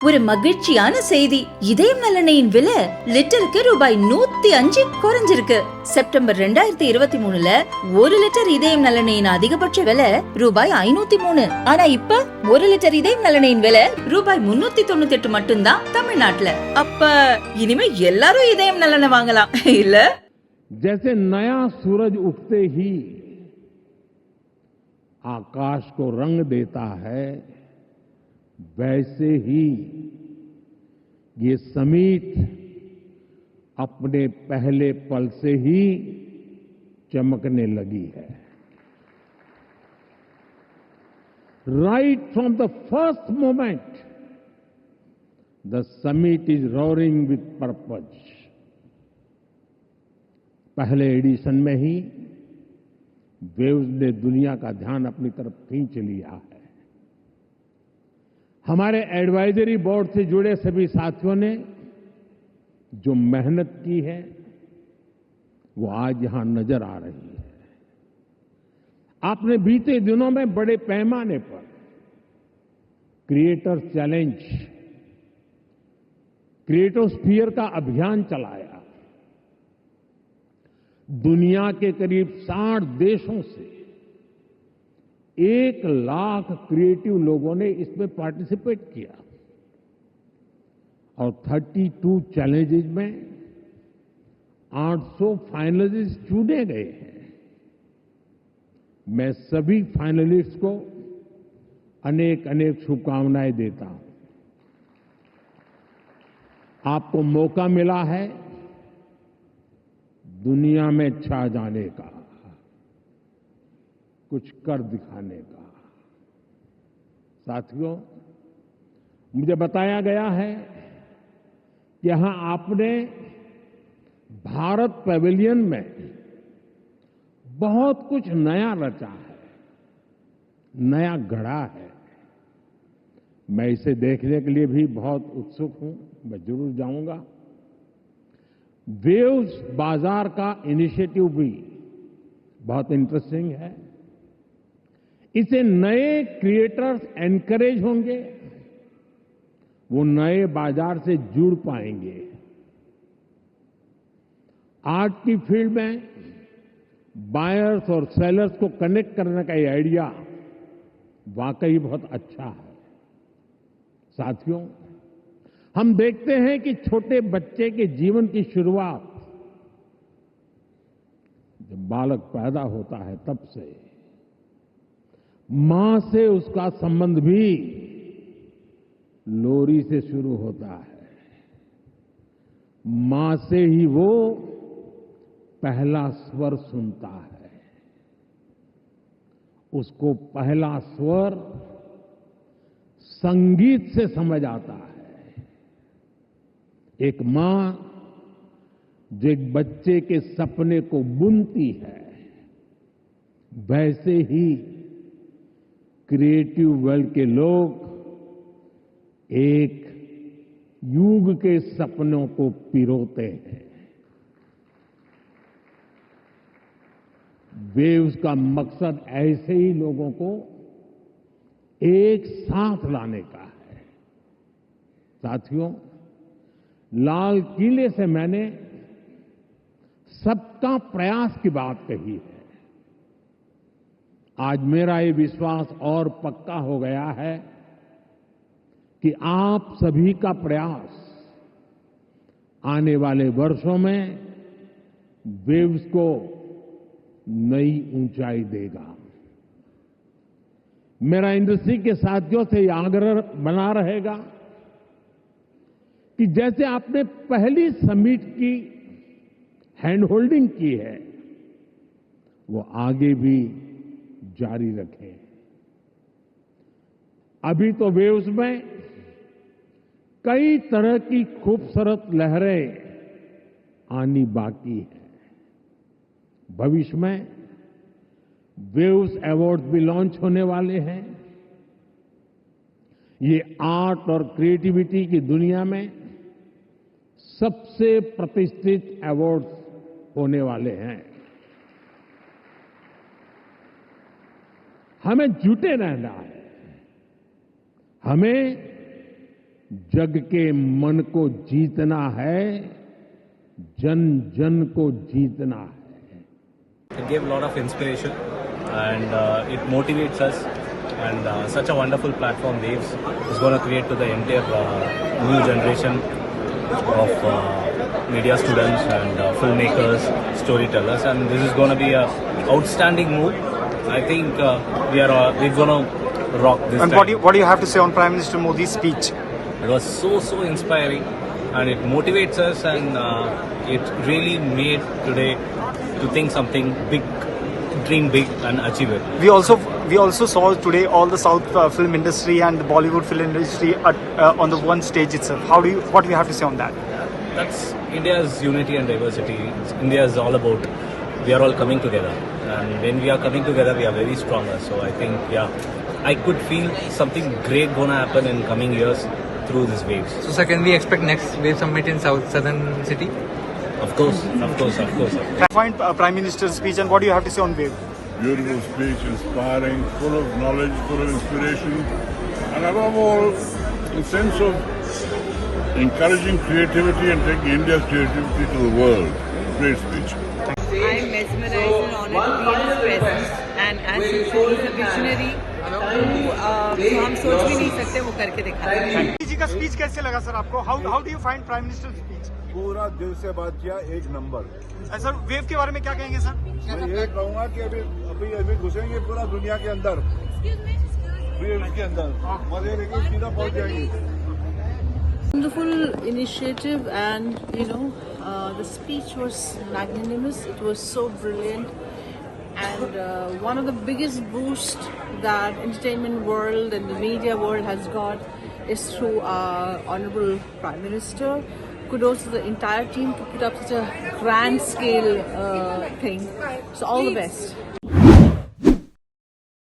ஒரு மகிழ்ச்சியான செய்தி. இதயம் நலனையின் விலை லிட்டருக்கு ரூபாய் 105 குறைஞ்சிருக்கு. செப்டம்பர் 2023ல 1 லிட்டர் இதயம் நலனையின் அதிகபட்ச விலை ரூபாய் 503. ஆனா இப்ப 1 லிட்டர் இதயம் நலனையின் விலை ரூபாய் 398 மட்டும்தான் தமிழ்நாட்டுல. அப்ப இனிமே எல்லாரும் இதயம் நலனை வாங்கலாம் இல்ல? जैसे नया सूरज उगते ही आकाश को रंग देता है, वैसे ही ये समिट अपने पहले पल से ही चमकने लगी है। Right from the first moment, the summit is roaring with purpose. पहले एडिशन में ही वेव्स ने दुनिया का ध्यान अपनी तरफ खींच लिया है। हमारे एडवाइजरी बोर्ड से जुड़े सभी साथियों ने जो मेहनत की है वो आज यहां नजर आ रही है। आपने बीते दिनों में बड़े पैमाने पर क्रिएटर चैलेंज, क्रिएटोस्फीयर का अभियान चलाया। दुनिया के करीब 60 देशों से 1 लाख क्रिएटिव लोगों ने इसमें पार्टिसिपेट किया और 32 चैलेंजेस में 800 फाइनलिस्ट चुने गए हैं। मैं सभी फाइनलिस्ट को अनेक अनेक शुभकामनाएं देता हूं। आपको मौका मिला है दुनिया में छा जाने का, कुछ कर दिखाने का। साथियों, मुझे बताया गया है कि यहां आपने भारत पैवेलियन में बहुत कुछ नया रचा है, नया गढ़ा है। मैं इसे देखने के लिए भी बहुत उत्सुक हूं। मैं जरूर जाऊंगा। वेव्स बाजार का इनिशिएटिव भी बहुत इंटरेस्टिंग है। इसे नए क्रिएटर्स एनकरेज होंगे, वो नए बाजार से जुड़ पाएंगे। आर्ट की फील्ड में बायर्स और सेलर्स को कनेक्ट करने का ये आइडिया वाकई बहुत अच्छा है। साथियों, हम देखते हैं कि छोटे बच्चे के जीवन की शुरुआत जब बालक पैदा होता है तब से मां से उसका संबंध भी लोरी से शुरू होता है। मां से ही वो पहला स्वर सुनता है। उसको पहला स्वर संगीत से समझ आता है। एक मां जो एक बच्चे के सपने को बुनती है, वैसे ही क्रिएटिव वर्ल्ड के लोग एक युग के सपनों को पिरोते हैं। वेव्स का मकसद ऐसे ही लोगों को एक साथ लाने का है। साथियों, लाल किले से मैंने सबका प्रयास की बात कही है। आज मेरा ये विश्वास और पक्का हो गया है कि आप सभी का प्रयास आने वाले वर्षों में वेव्स को नई ऊंचाई देगा। मेरा इंडस्ट्री के साथियों से यह आग्रह बना रहेगा कि जैसे आपने पहली समिट की हैंड होल्डिंग की है, वो आगे भी जारी रखें। अभी तो वेव्स में कई तरह की खूबसूरत लहरें आनी बाकी है। भविष्य में वेव्स अवार्ड भी लॉन्च होने वाले हैं। ये आर्ट और क्रिएटिविटी की दुनिया में सबसे प्रतिष्ठित अवार्ड्स होने वाले हैं। हमें जुटे रहना है। हमें जग के मन को जीतना है, जन जन को जीतना है. It gave a lot of inspiration and it motivates us, and such a wonderful platform Waves is going to create to the entire new generation of media students and filmmakers, storytellers, and this is going to be a outstanding move. I think we're going to rock this And time. what do you have to say on Prime Minister Modi's speech? It was so inspiring, and it motivates us, and it really made today to think something big, dream big and achieve it. We also saw today all the South film industry and the Bollywood film industry on the one stage itself. What do you have to say on that? That's India's unity and diversity. India is all about we are all coming together, and when we are coming together, we are very stronger. So I think, I could feel something great gonna happen in coming years through these waves. So, sir, can we expect next wave summit in southern city? Of course. Find Prime Minister's speech, and what do you have to say on Wave? Beautiful speech, inspiring, full of knowledge, full of inspiration, and above all, a sense of encouraging creativity and taking India's creativity to the world. Great speech. I'm mesmerized and honored to be in his presence, and as usual, he's a visionary who हम सोच भी नहीं सकते वो करके दिखाता है. जी का स्पीच कैसे लगा सर आपको? How do you find Prime Minister's speech? पूरा दिल से बात किया, एक नंबर. सर वेव के बारे में क्या कहेंगे सर? मैं ये कहूँगा कि अभी घुसेंगे पूरा दुनिया के अंदर, वेव्स के अंदर, मजे लेके सीधा पहुँच जाएंगे. Wonderful initiative, and the speech was magnanimous. It was so brilliant, and one of the biggest boosts that entertainment world and the media world has got is through our honorable Prime Minister. Kudos to the entire team to put up such a grand scale thing. So all the best.